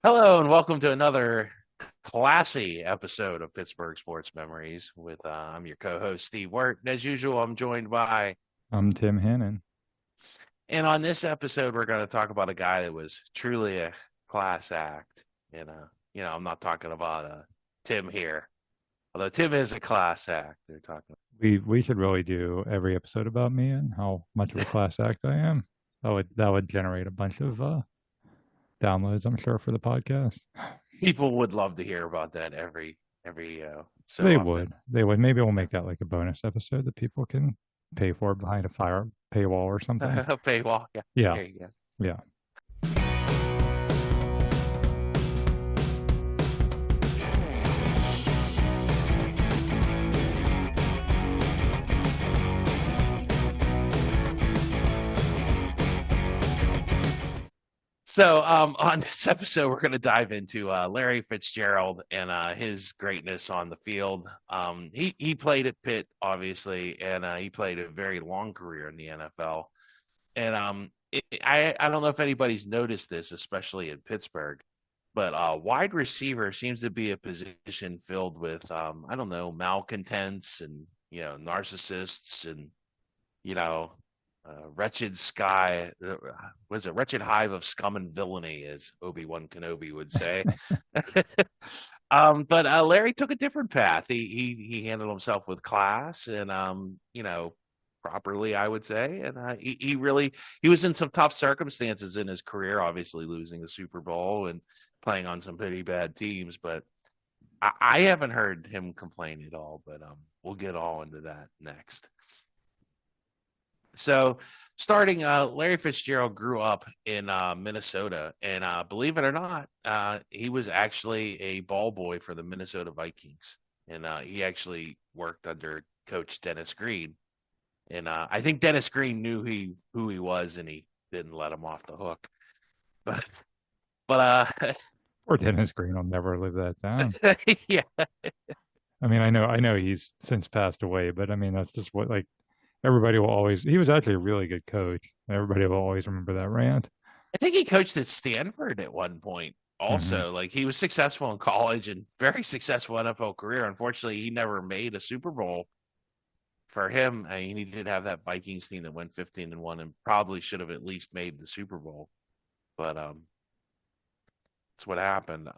Hello and welcome to another classy episode of Pittsburgh Sports Memories with I'm your co-host Steve Wirt. And as usual, I'm joined by I'm Tim Hannon. and on this episode we're going to talk about a guy that was truly a class act. And I'm not talking about Tim here. Although Tim is a class act. They're talking We should really do every episode about me and how much of a class act I am. That would generate a bunch of downloads, I'm sure, for the podcast. people would love to hear about that every so They often. would. They would. Maybe we'll make that like a bonus episode that people can pay for behind a fire paywall or something. Paywall. Yeah. Yeah. There you go. Yeah. So, on this episode, we're going to dive into Larry Fitzgerald and his greatness on the field. He played at Pitt, obviously, and he played a very long career in the NFL. And I don't know if anybody's noticed this, especially in Pittsburgh, but wide receiver seems to be a position filled with I don't know, malcontents and narcissists and you know wretched sky was a wretched hive of scum and villainy, as Obi-Wan Kenobi would say. But Larry took a different path. He handled himself with class and properly, I would say. And he was in some tough circumstances in his career, obviously losing the Super Bowl and playing on some pretty bad teams, but I haven't heard him complain at all, but we'll get all into that next. So, starting, Larry Fitzgerald grew up in Minnesota, and believe it or not, he was actually a ball boy for the Minnesota Vikings, and he actually worked under Coach Dennis Green. And I think Dennis Green knew who he was, and he didn't let him off the hook. But Or Dennis Green will never live that down. yeah, I mean, I know he's since passed away, but I mean that's just what like everybody will always he was actually a really good coach. Everybody will always remember that rant. I think he coached at Stanford at one point. Hmm. Also, like he was successful in college and very successful NFL career. Unfortunately, he never made a Super Bowl. For him, I mean, he did have that Vikings team that went 15-1 and probably should have at least made the Super Bowl. But that's what happened.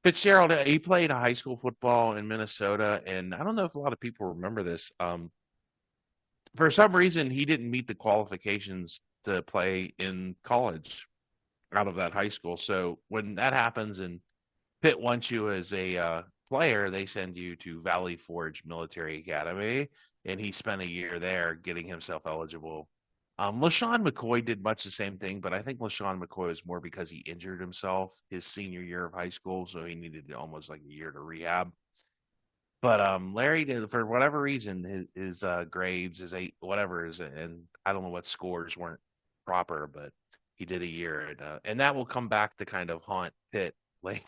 Fitzgerald, he played high school football in Minnesota, and I don't know if a lot of people remember this. For some reason, he didn't meet the qualifications to play in college out of that high school. So when that happens and Pitt wants you as a player, they send you to Valley Forge Military Academy, and he spent a year there getting himself eligible. LaShawn McCoy did much the same thing, but I think LaShawn McCoy was more because he injured himself his senior year of high school, so he needed almost like a year to rehab. But Larry did, for whatever reason, his grades, his eight, whatever is, and I don't know what scores weren't proper, but he did a year, and that will come back to kind of haunt Pitt later,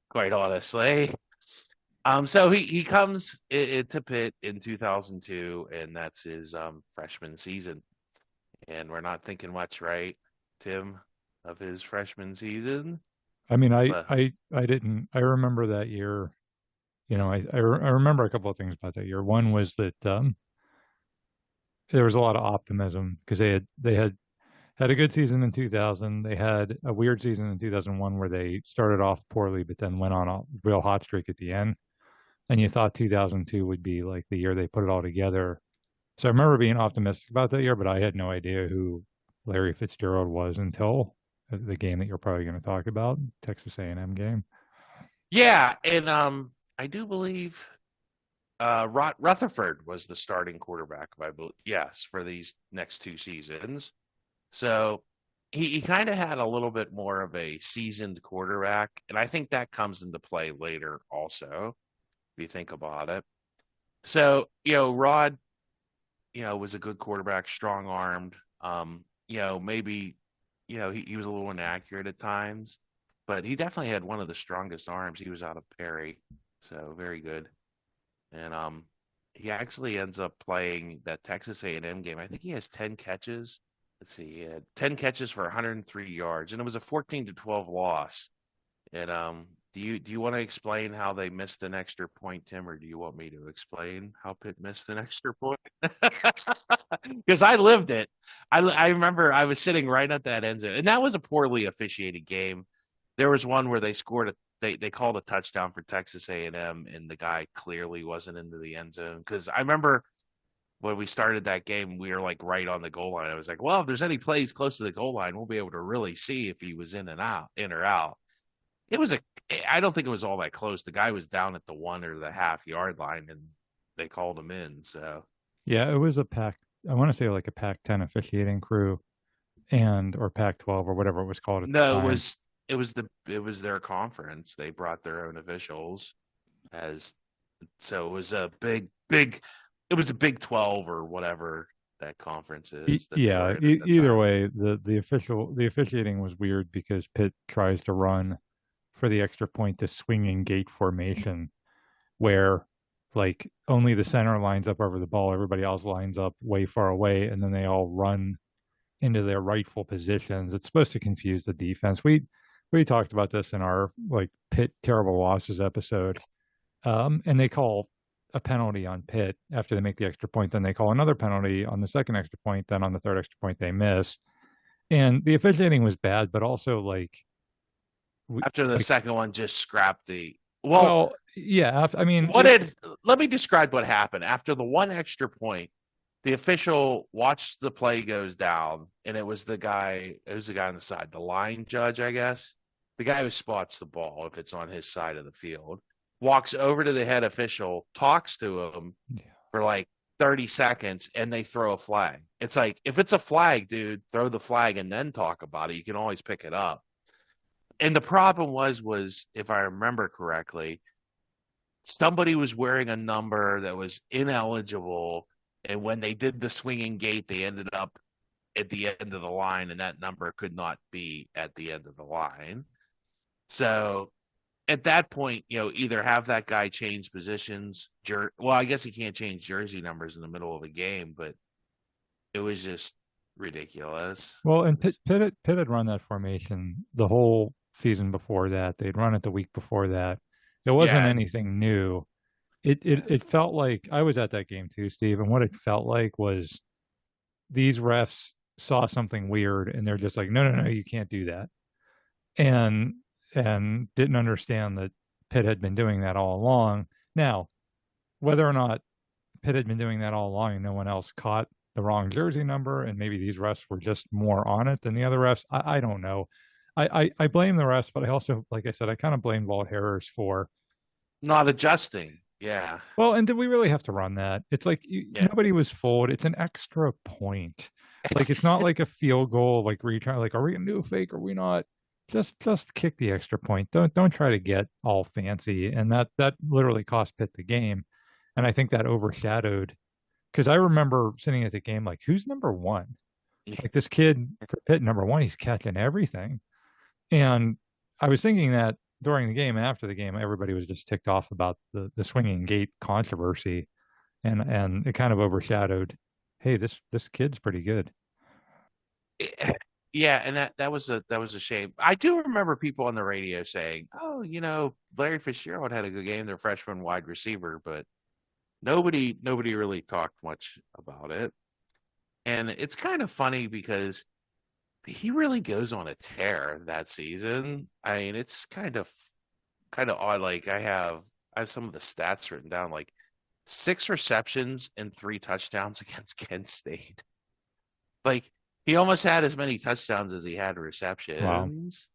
quite honestly. So he comes to Pitt in 2002, and that's his freshman season, and we're not thinking much, right, Tim, of his freshman season, I mean, I but I I didn't. I remember that year. I remember a couple of things about that year. One was that there was a lot of optimism because they had a good season in 2000. They had a weird season in 2001 where they started off poorly, but then went on a real hot streak at the end. And you thought 2002 would be like the year they put it all together. So I remember being optimistic about that year, but I had no idea who Larry Fitzgerald was until the game that you're probably going to talk about, Texas A&M game. yeah, and I do believe Rutherford was the starting quarterback, I believe, yes, for these next two seasons. So he kind of had a little bit more of a seasoned quarterback, and I think that comes into play later also, if you think about it. So, Rod, was a good quarterback, strong armed. Maybe, he was a little inaccurate at times, but he definitely had one of the strongest arms. He was out of Perry, so very good. And he actually ends up playing that Texas A&M game. I think he has 10 catches let's see, he had 10 catches for 103 yards, and it was a 14-12 loss. And do you want to explain how they missed an extra point, Tim, or do you want me to explain how Pitt missed an extra point? Because I lived it. I remember I was sitting right at that end zone, and that was a poorly officiated game. There was one where they scored they called a touchdown for Texas A&M, and the guy clearly wasn't into the end zone. Because I remember when we started that game, we were like right on the goal line. I was like, well, if there's any plays close to the goal line, we'll be able to really see if he was in or out. It was I don't think it was all that close. The guy was down at the 1 or the 1/2 yard line, and they called him in. So Yeah, it was a Pac. I want to say like a Pac-10 officiating crew and or Pac-12 or whatever it was called at the no, time. it was their conference. They brought their own officials as so it was a big it was a Big 12 or whatever that conference is that they were Yeah, in at that either time. way, the officiating was weird because Pitt tries to run for the extra point to swinging gate formation where like only the center lines up over the ball, everybody else lines up way far away, and then they all run into their rightful positions. It's supposed to confuse the defense. We talked about this in our like Pitt terrible losses episode, and they call a penalty on Pitt after they make the extra point. Then they call another penalty on the second extra point. Then on the third extra point, they miss. And the officiating was bad, but also After the like second one, just scrapped the well. well, yeah. I mean, What did let me describe what happened after the one extra point. The official watched the play goes down, and it was the guy. It was the guy on the side, the line judge, I guess, the guy who spots the ball if it's on his side of the field. Walks over to the head official, talks to him yeah. for like 30 seconds, and they throw a flag. It's like if it's a flag, dude, throw the flag and then talk about it. You can always pick it up. And the problem was if I remember correctly, somebody was wearing a number that was ineligible, and when they did the swinging gate, they ended up at the end of the line, and that number could not be at the end of the line. So at that point, either have that guy change positions. Well, I guess he can't change jersey numbers in the middle of a game, but it was just ridiculous. Well, and Pitt had run that formation the whole season before that. They'd run it the week before that. It wasn't Yeah, anything new. It felt like I was at that game too, Steve, and what it felt like was these refs saw something weird and they're just like, no, no, no, you can't do that. And didn't understand that Pitt had been doing that all along. Now, whether or not Pitt had been doing that all along and no one else caught the wrong jersey number, and maybe these refs were just more on it than the other refs. I don't know. I blame the refs, but I also, like I said, I kind of blame Walt Harris for. not adjusting. Yeah, Well, and did we really have to run that? It's like yeah. nobody was fooled. It's an extra point. Like it's not like a field goal. Like where you try, like, are we gonna do a fake? Or are we not? Just kick the extra point. Don't try to get all fancy. And that literally cost Pitt the game. And I think that overshadowed because I remember sitting at the game like, who's number one? Like this kid for Pitt, number one, he's catching everything. And I was thinking that during the game and after the game, everybody was just ticked off about the swinging gate controversy, and it kind of overshadowed. Hey, this kid's pretty good. Yeah, and that was a shame. I do remember people on the radio saying, "Oh, Larry Fitzgerald had a good game, their freshman wide receiver," but nobody really talked much about it. And it's kind of funny because he really goes on a tear that season. I mean, it's kind of odd. Like I have some of the stats written down, like 6 receptions and 3 touchdowns against Kent State. Like he almost had as many touchdowns as he had Wow. receptions.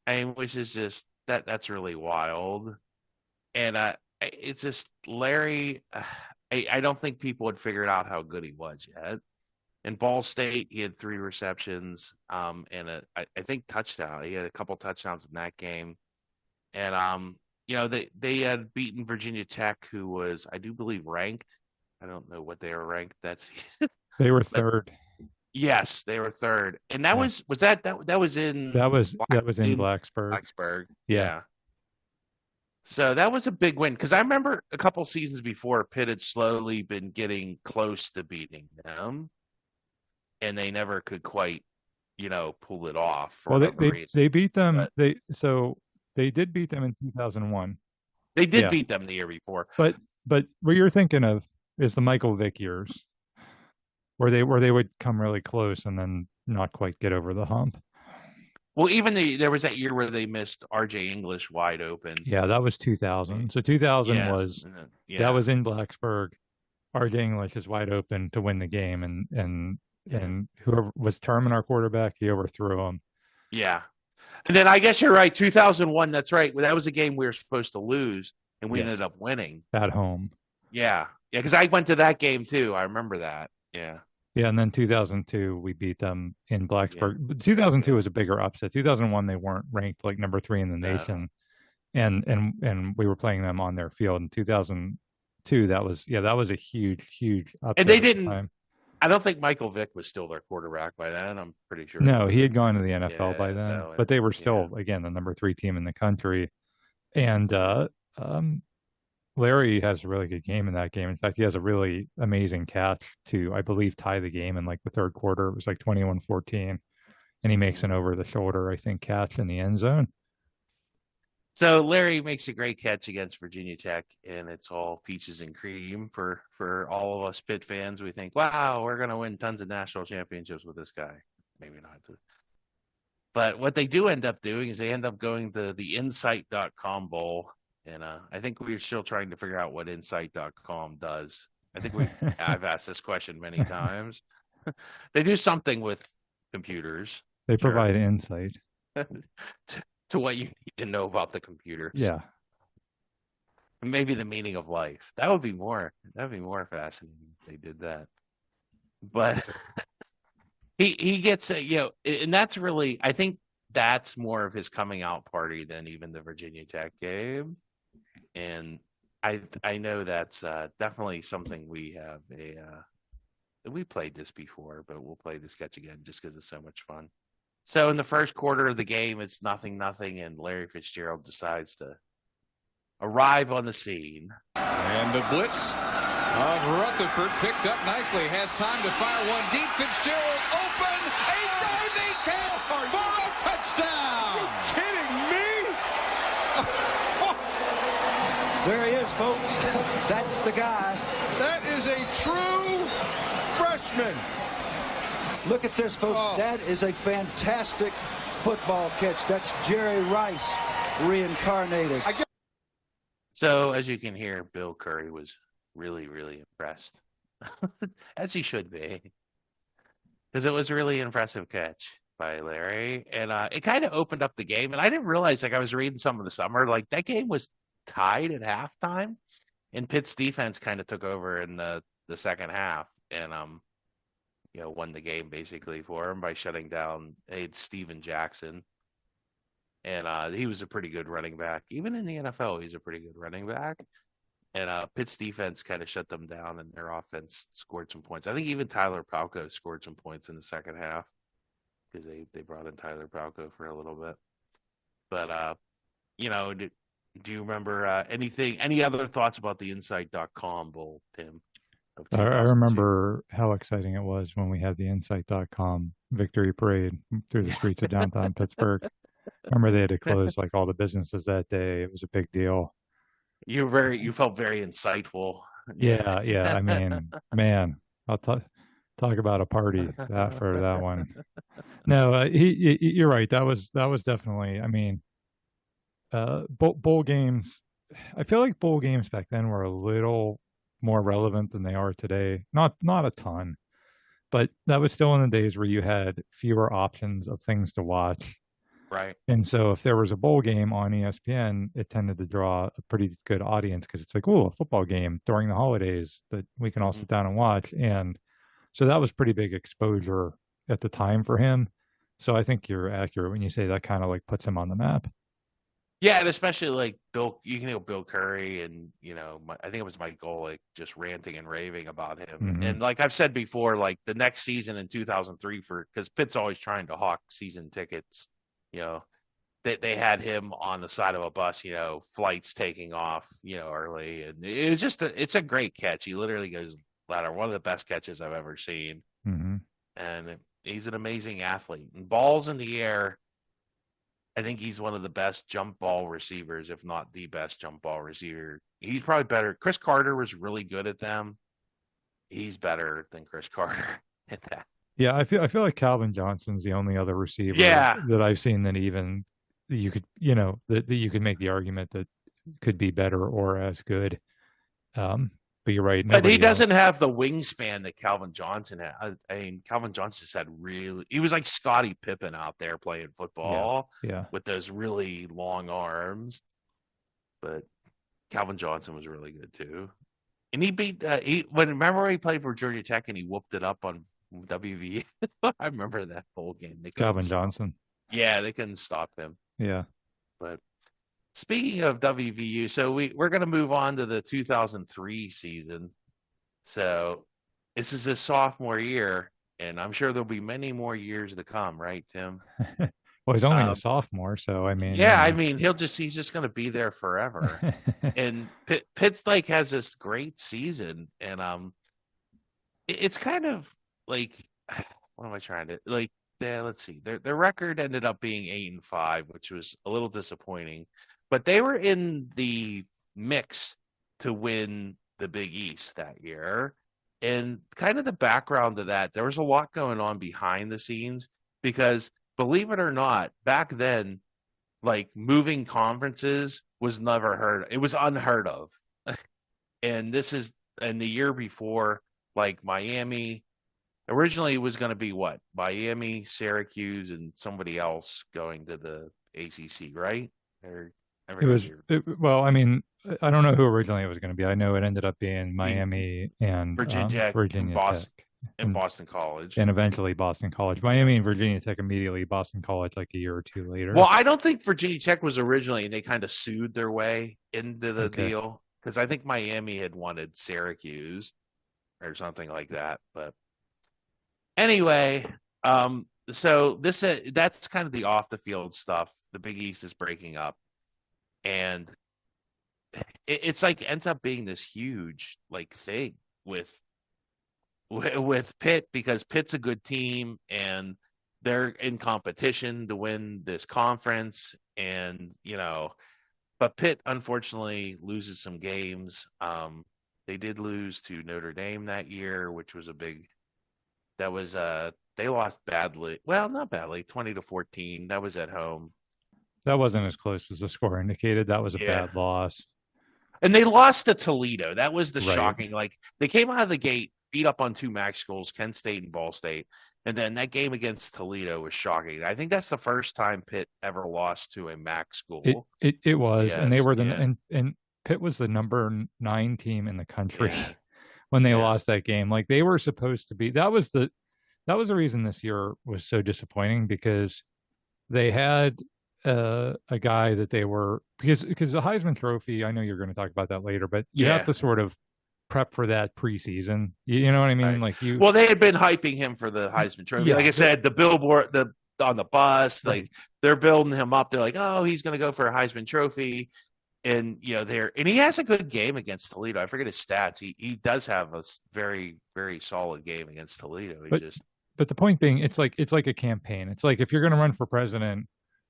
I mean, which is just that's really wild. And it's just Larry. I don't think people had figured out how good he was yet. In Ball State, he had 3 receptions, and I think touchdown. He had a couple touchdowns in that game, and they had beaten Virginia Tech, who was I do believe ranked. I don't know what they were ranked. That's They were but third. yes, they were third, and that Yeah. was that was in That was in in Blacksburg. Blacksburg. Yeah. Yeah, so that was a big win because I remember a couple seasons before Pitt had slowly been getting close to beating them, and they never could quite, pull it off for Well, whatever reason. they beat them. But They did beat them in 2001. they did Yeah, beat them the year before. but what you're thinking of is the Michael Vick years, where they would come really close and then not quite get over the hump. Well, even there was that year where they missed R.J. English wide open. Yeah, that was 2000. So 2000 Yeah, was that yeah, was in Blacksburg. R.J. English is wide open to win the game, yeah. and whoever was Terman, our quarterback, he overthrew him. Yeah. And then I guess you're right. 2001. That's right. Well, that was a game we were supposed to lose, and we Yes, ended up winning. at home. Yeah, yeah. Because I went to that game too. I remember that. Yeah, Yeah, and then 2002 we beat them in yeah. Blacksburg. But 2002 was a bigger upset. 2001 they weren't ranked like number 3 in the No. nation, and we were playing them on their field. In 2002, that was a huge upset. And they at the didn't. time. I don't think Michael Vick was still their quarterback by then. I'm pretty sure. No, he had gone to the NFL Yeah, by then, no, but they were yeah. still again the number 3 team in the country. And Larry has a really good game in that game. In fact, he has a really amazing catch to, I believe, tie the game in like the third quarter. It was like 21-14, and he makes an over the shoulder, I think, catch in the end zone. So Larry makes a great catch against Virginia Tech, and it's all peaches and cream for all of us Pitt fans. We think, wow, we're going to win tons of national championships with this guy. Maybe not. But what they do end up doing is they end up going to the Insight.com Bowl. And I think we're still trying to figure out what Insight.com does. I think I've asked this question many times. They do something with computers. They provide insight to what you need to know about the computers. Yeah. Maybe the meaning of life. That'd be more fascinating if they did that. But he gets and that's really, I think that's more of his coming out party than even the Virginia Tech game. And I know that's definitely something we have we played this before, but we'll play the sketch again just because it's so much fun. So in the first quarter of the game, it's 0-0, and Larry Fitzgerald decides to arrive on the scene. And the blitz of Rutherford picked up nicely. Has time to fire one deep. Fitzgerald open. A diving catch for a touchdown. Are you kidding me? There he is, folks. That's the guy. That is a true freshman. Look at this, folks. Oh. That is a fantastic football catch. That's Jerry Rice reincarnated. So, as you can hear, Bill Curry was really, really impressed, as he should be, because it was a really impressive catch by Larry. And it kind of opened up the game. And I didn't realize, like, I was reading some of the summer, like, that game was tied at halftime, and Pitt's defense kind of took over in the second half. And, won the game basically for him by shutting down Steven Jackson. And he was a pretty good running back. Even in the NFL, he's a pretty good running back. And Pitt's defense kind of shut them down, and their offense scored some points. I think even Tyler Palko scored some points in the second half because they brought in Tyler Palko for a little bit. But, do you remember any other thoughts about the Insight.com Bowl, Tim? I remember how exciting it was when we had the Insight.com victory parade through the streets of downtown Pittsburgh. Remember they had to close like all the businesses that day. It was a big deal. You felt very insightful. Yeah. I mean, man, I'll talk about a party for that one. No, you're right. That was definitely. I mean, bowl games. I feel like bowl games back then were a little more relevant than they are today. Not a ton, but that was still in the days where you had fewer options of things to watch. Right. And so if there was a bowl game on ESPN, it tended to draw a pretty good audience because it's like, oh, a football game during the holidays that we can all sit down and watch. And so that was pretty big exposure at the time for him. So I think you're accurate when you say that kind of like puts him on the map. Yeah, and especially like Bill Curry and, I think it was Mike Golick just ranting and raving about him. Mm-hmm. And like I've said before, like the next season in 2003 because Pitt's always trying to hawk season tickets, they had him on the side of a bus, flights taking off, early. And it was just it's a great catch. He literally goes ladder. One of the best catches I've ever seen. Mm-hmm. and he's an amazing athlete. And balls in the air, I think he's one of the best jump ball receivers, if not the best jump ball receiver. He's probably better. Chris Carter was really good at them. He's better than Chris Carter at that. Yeah, I feel like Calvin Johnson's the only other receiver Yeah. that I've seen that even you could, you know, that you could make the argument that could be better or as good. But you're right. But he nobody doesn't else. have the wingspan that Calvin Johnson had. I mean, Calvin Johnson just had he was like Scottie Pippen out there playing football Yeah. with those really long arms. But Calvin Johnson was really good too. And he beat, remember he played for Georgia Tech and he whooped it up on WV? I remember that whole game. Calvin Johnson. Yeah, they couldn't stop him. Yeah. But speaking of WVU, so we're going to move on to the 2003 season. So this is his sophomore year, and I'm sure there'll be many more years to come, right, Tim? Well, he's only a sophomore, so I mean. Yeah, I mean, he's just going to be there forever. And Pitt's like has this great season, and it's kind of like, what am I trying to like? Yeah, let's see. Their record ended up being 8-5, which was a little disappointing, but they were in the mix to win the Big East that year. And kind of the background to that, there was a lot going on behind the scenes because, believe it or not, back then, like moving conferences was never heard. It was unheard of. And this is in the year before, like Miami. Originally, it was going to be what? Miami, Syracuse, and somebody else going to the ACC, right? Well, I mean, I don't know who originally it was going to be. I know it ended up being Miami and Virginia Tech. And Boston College. And eventually Boston College. Miami and Virginia Tech immediately, Boston College like a year or two later. Well, I don't think Virginia Tech was originally, and they kind of sued their way into the deal because I think Miami had wanted Syracuse or something like that. But anyway, so that's kind of the off the field stuff. The Big East is breaking up, and it's like ends up being this huge like thing with Pitt because Pitt's a good team and they're in competition to win this conference, and but Pitt unfortunately loses some games. They did lose to Notre Dame that year, which was they lost badly. Well, not badly, 20-14. That was at home. That wasn't as close as the score indicated. That was a bad loss. And they lost to Toledo. That was the shocking. Like they came out of the gate, beat up on two MAC schools, Kent State and Ball State. And then that game against Toledo was shocking. I think that's the first time Pitt ever lost to a MAC school. It was. Yes, and they were and Pitt was the number 9 team in the country when they lost that game. Like they were supposed to be. That was the reason this year was so disappointing because they had a guy that they were because the Heisman Trophy. I know you're going to talk about that later, but you have to sort of prep for that preseason. You know what I mean? Right. Well, they had been hyping him for the Heisman Trophy. Like I said, the billboard, on the bus, like they're building him up. They're like, oh, he's going to go for a Heisman Trophy. And, and he has a good game against Toledo. I forget his stats. He does have a very, very solid game against Toledo. But the point being, it's like a campaign. It's like if you're going to run for president,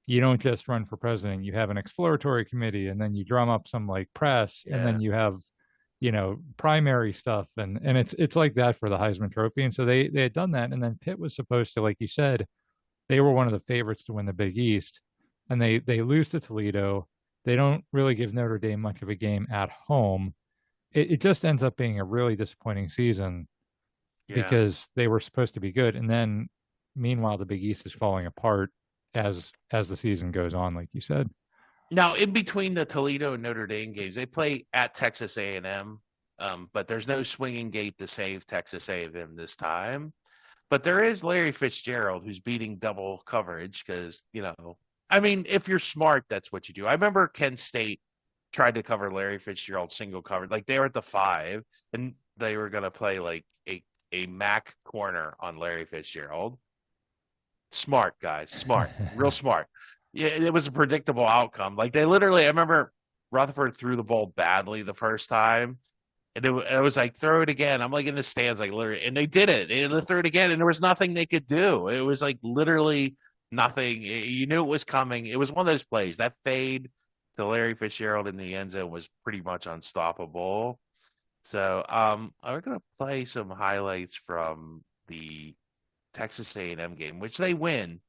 you don't just run for president. You have an exploratory committee, and then you drum up some like press, and then you have, primary stuff, and it's like that for the Heisman Trophy. And so they had done that, and then Pitt was supposed to, like you said, they were one of the favorites to win the Big East, and they lose to Toledo. They don't really give Notre Dame much of a game at home. It just ends up being a really disappointing season because they were supposed to be good, and then meanwhile the Big East is falling apart as the season goes on, like you said. Now, in between the Toledo and Notre Dame games, they play at Texas A&M, but there's no swinging gate to save Texas A&M this time. But there is Larry Fitzgerald, who's beating double coverage because, I mean, if you're smart, that's what you do. I remember Kent State tried to cover Larry Fitzgerald single covered. Like they were at the 5, and they were going to play like a MAC corner on Larry Fitzgerald. Smart, guys. Smart. Real smart. Yeah, it was a predictable outcome. Like they literally, I remember Rutherford threw the ball badly the first time, And it was like, throw it again. I'm like in the stands, like literally, and they did it. And they threw it again, and there was nothing they could do. It was like literally nothing. You knew it was coming. It was one of those plays. That fade to Larry Fitzgerald in the end zone was pretty much unstoppable. So we're gonna play some highlights from the Texas A&M game, which they win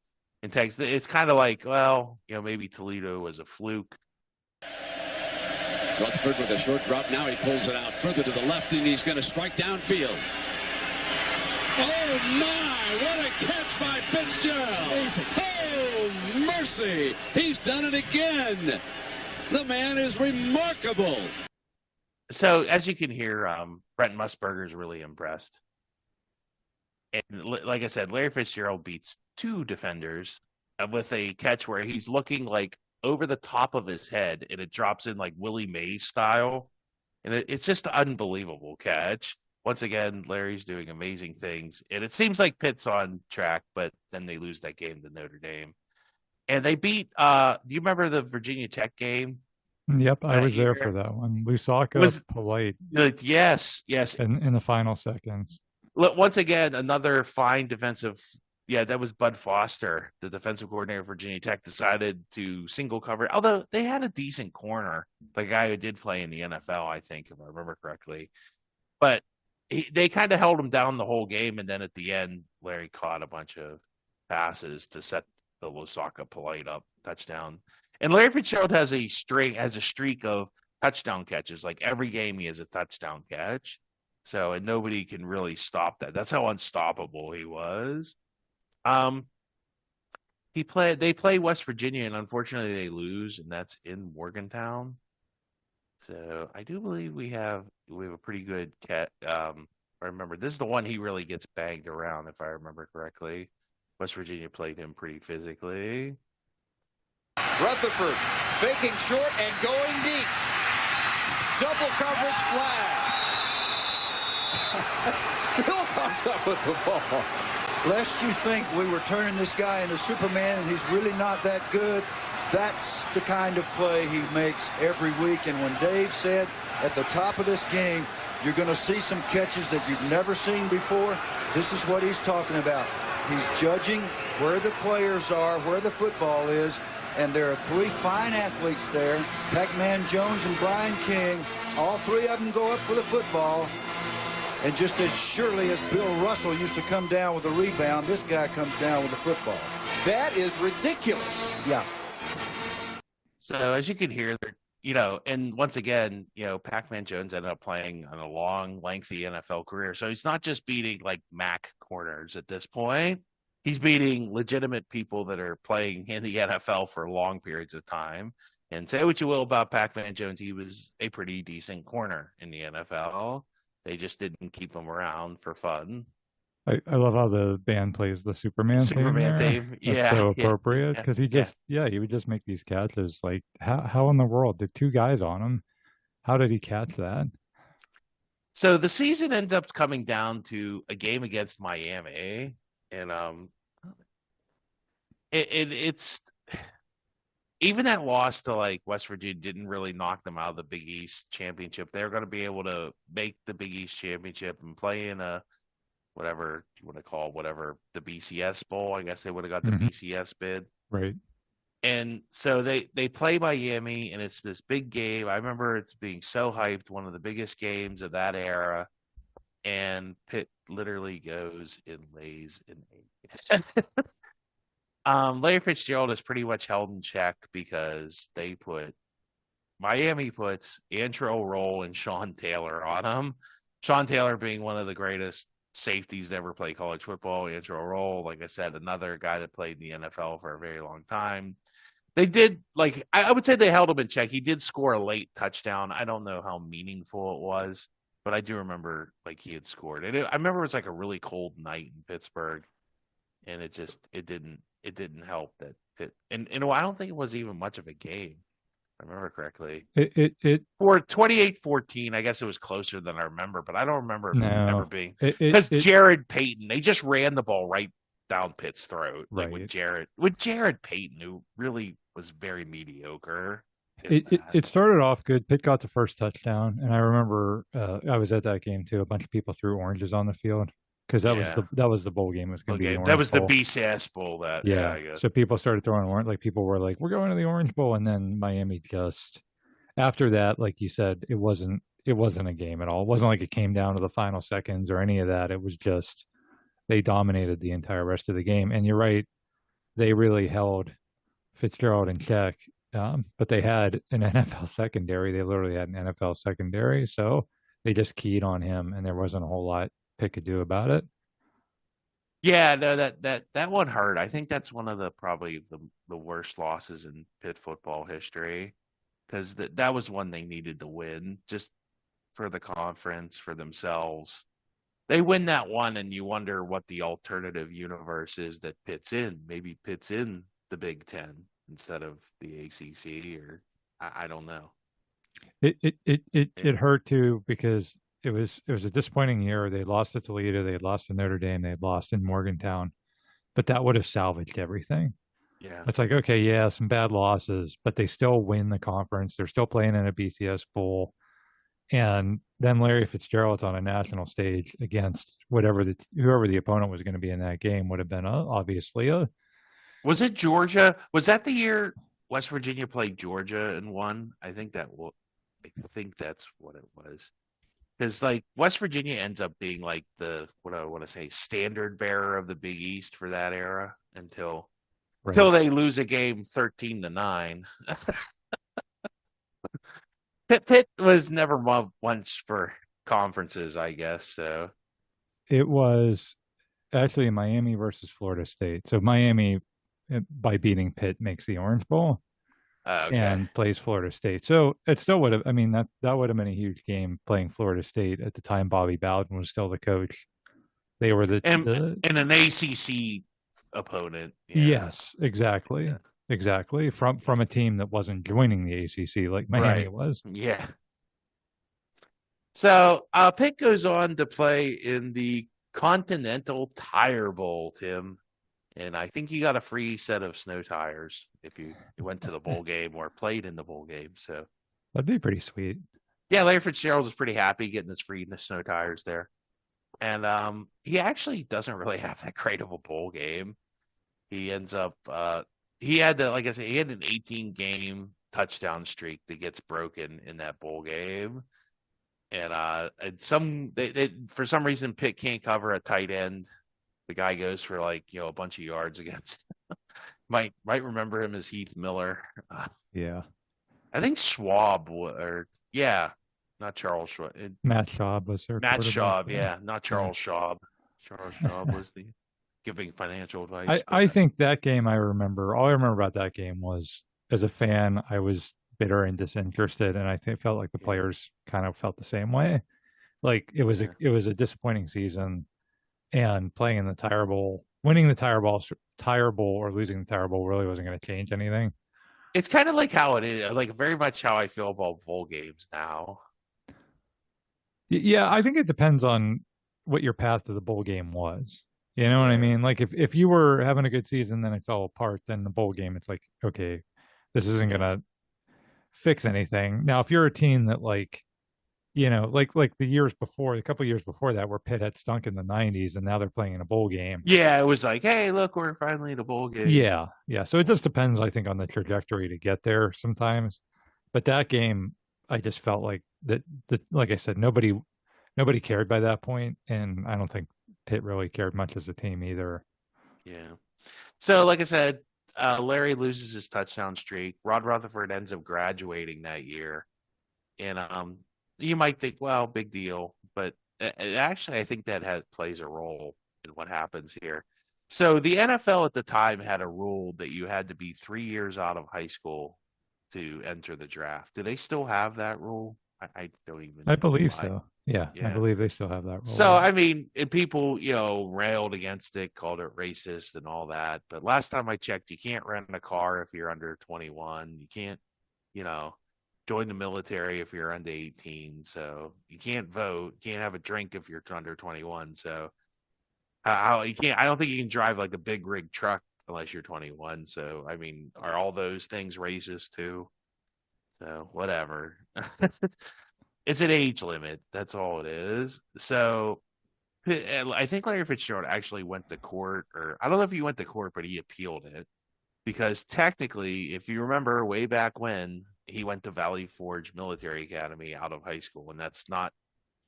in Texas. It's kind of like, well, maybe Toledo was a fluke. Rutherford with a short drop. Now he pulls it out further to the left, and he's going to strike downfield. Oh, my! What a catch by Fitzgerald! Oh, mercy! He's done it again! The man is remarkable! So, as you can hear, Brent Musburger is really impressed. And like I said, Larry Fitzgerald beats two defenders with a catch where he's looking like over the top of his head, and it drops in like Willie Mays style. And it's just an unbelievable catch. Once again, Larry's doing amazing things. And it seems like Pitt's on track, but then they lose that game to Notre Dame. And they beat, do you remember the Virginia Tech game? Yep, I was there for that one. Lusaka, Polite. Yes. In the final seconds. Once again, another fine defensive. Yeah, that was Bud Foster, the defensive coordinator of Virginia Tech, decided to single cover. Although they had a decent corner, the guy who did play in the NFL, I think, if I remember correctly. But they kind of held him down the whole game, and then at the end, Larry caught a bunch of passes to set the Lusaka Polite up touchdown. And Larry Fitzgerald has a streak of touchdown catches. Like every game, he has a touchdown catch. So, and nobody can really stop that. That's how unstoppable he was. They play West Virginia, and unfortunately they lose, and that's in Morgantown. So I do believe we have a pretty good cat. I remember this is the one he really gets banged around, if I remember correctly. West Virginia played him pretty physically. Rutherford faking short and going deep. Double coverage flag. Still comes up with the ball. Lest you think we were turning this guy into Superman and he's really not that good, that's the kind of play he makes every week. And when Dave said at the top of this game, you're going to see some catches that you've never seen before, this is what he's talking about. He's judging where the players are, where the football is, and there are three fine athletes there, Pac-Man Jones and Brian King. All three of them go up for the football. And just as surely as Bill Russell used to come down with a rebound, this guy comes down with a football. That is ridiculous. Yeah. So as you can hear, and once again, Pac-Man Jones ended up playing on a long, lengthy NFL career. So he's not just beating like MAC corners at this point. He's beating legitimate people that are playing in the NFL for long periods of time. And say what you will about Pac-Man Jones, he was a pretty decent corner in the NFL. They just didn't keep him around for fun. I love how the band plays the Superman theme. Yeah. That's so appropriate because he would just make these catches. Like how in the world did two guys on him? How did he catch that? So the season ended up coming down to a game against Miami, and it's even that loss to like West Virginia didn't really knock them out of the Big East championship. They're going to be able to make the Big East championship and play in a whatever you want to call the BCS bowl. I guess they would have got the BCS bid. Right. And so they play Miami, and it's this big game. I remember it's being so hyped, one of the biggest games of that era. And Pitt literally goes and lays an egg. Larry Fitzgerald is pretty much held in check because Miami puts Antrell Roll and Sean Taylor on him. Sean Taylor being one of the greatest safeties to ever play college football. Antrell Roll, like I said, another guy that played in the NFL for a very long time. They did, I would say they held him in check. He did score a late touchdown. I don't know how meaningful it was, but I do remember he had scored. And I remember it was like a really cold night in Pittsburgh, and it didn't help that Pitt. And I don't think it was even much of a game. If I remember correctly. For 28-14, I guess it was closer than I remember, but I don't remember it ever being. Because Jared Payton, they just ran the ball right down Pitt's throat. Right. With Jared Payton, who really was very mediocre. It started off good. Pitt got the first touchdown, and I remember I was at that game too. A bunch of people threw oranges on the field because that was the bowl game. It was going to be the Okay, that Orange was the Bowl. BCS Bowl. Yeah. I guess. So people started throwing orange. Like people were like, "We're going to the Orange Bowl," and then Miami just after that, like you said, it wasn't a game at all. It wasn't like it came down to the final seconds or any of that. It was just they dominated the entire rest of the game. And you're right, they really held Fitzgerald in check. But they had an NFL secondary. They literally had an NFL secondary, so they just keyed on him, and there wasn't a whole lot Pitt could do about it. Yeah, no, that one hurt. I think that's one of probably the worst losses in Pitt football history because that was one they needed to win just for the conference, for themselves. They win that one, and you wonder what the alternative universe is that Pitt's in. Maybe Pitt's in the Big Ten instead of the ACC, or I don't know. It hurt too because it was a disappointing year. They lost to Toledo, they had lost to Notre Dame, they had lost in Morgantown, but that would have salvaged everything. Yeah, it's like okay, yeah, some bad losses, but they still win the conference. They're still playing in a BCS bowl, and then Larry Fitzgerald's on a national stage against whoever the opponent was going to be in that game would have been obviously a. Was it Georgia? Was that the year West Virginia played Georgia and won? I think that's what it was. Because like West Virginia ends up being like the what I want to say standard bearer of the Big East for that era until they lose a game 13-9. Pitt was never once for conferences, I guess. So it was actually Miami versus Florida State. So Miami, by beating Pitt, makes the Orange Bowl. Okay. And plays Florida State. So it still would have, I mean, that would have been a huge game playing Florida State at the time. Bobby Bowden was still the coach. They were and an ACC opponent. Yeah. Yes, exactly. Yeah. Exactly. From a team that wasn't joining the ACC like Miami was. Yeah. So Pitt goes on to play in the Continental Tire Bowl, Tim. And I think you got a free set of snow tires if you went to the bowl game or played in the bowl game. So that'd be pretty sweet. Yeah, Larry Fitzgerald was pretty happy getting his free snow tires there. And he actually doesn't really have that great of a bowl game. He ends up he had an 18-game touchdown streak that gets broken in that bowl game. And for some reason Pitt can't cover a tight end. The guy goes for a bunch of yards against. might remember him as Heath Miller. Yeah, I think Schwab not Charles Schwab. Matt Schaub was there. Matt Schaub, not Charles Schaub. Charles Schaub was the giving financial advice. I think that game all I remember about that game was as a fan I was bitter and disinterested, and I felt like the players kind of felt the same way. Like it was a disappointing season. And playing in the Tire Bowl, winning the Tire Bowl or losing the Tire Bowl really wasn't going to change anything. It's kind of like how it is, like very much how I feel about bowl games now. Yeah, I think it depends on what your path to the bowl game was. You know what I mean? Like if you were having a good season, then it fell apart. Then the bowl game, it's like, okay, this isn't going to fix anything. Now, if you're a team that like the couple of years before that, where Pitt had stunk in the 90s, and now they're playing in a bowl game. Yeah, it was like, hey, look, we're finally in a bowl game. Yeah. So it just depends, I think, on the trajectory to get there sometimes. But that game, I just felt like that. Like I said, nobody cared by that point, and I don't think Pitt really cared much as a team either. Yeah. So, like I said, Larry loses his touchdown streak. Rod Rutherford ends up graduating that year, and you might think, well, big deal, but actually, I think that plays a role in what happens here. So the NFL at the time had a rule that you had to be 3 years out of high school to enter the draft. Do they still have that rule? I don't even know. I believe so. Yeah, I believe they still have that rule. So, I mean, people, railed against it, called it racist and all that. But last time I checked, you can't rent a car if you're under 21. You can't, join the military if you're under 18. So you can't vote, can't have a drink if you're under 21. So you can't, I don't think you can drive like a big rig truck unless you're 21. So, I mean, are all those things racist too? So whatever. It's an age limit. That's all it is. So I think Larry Fitzgerald actually went to court, or I don't know if he went to court, but he appealed it because technically, if you remember way back when, he went to Valley Forge Military Academy out of high school, and that's not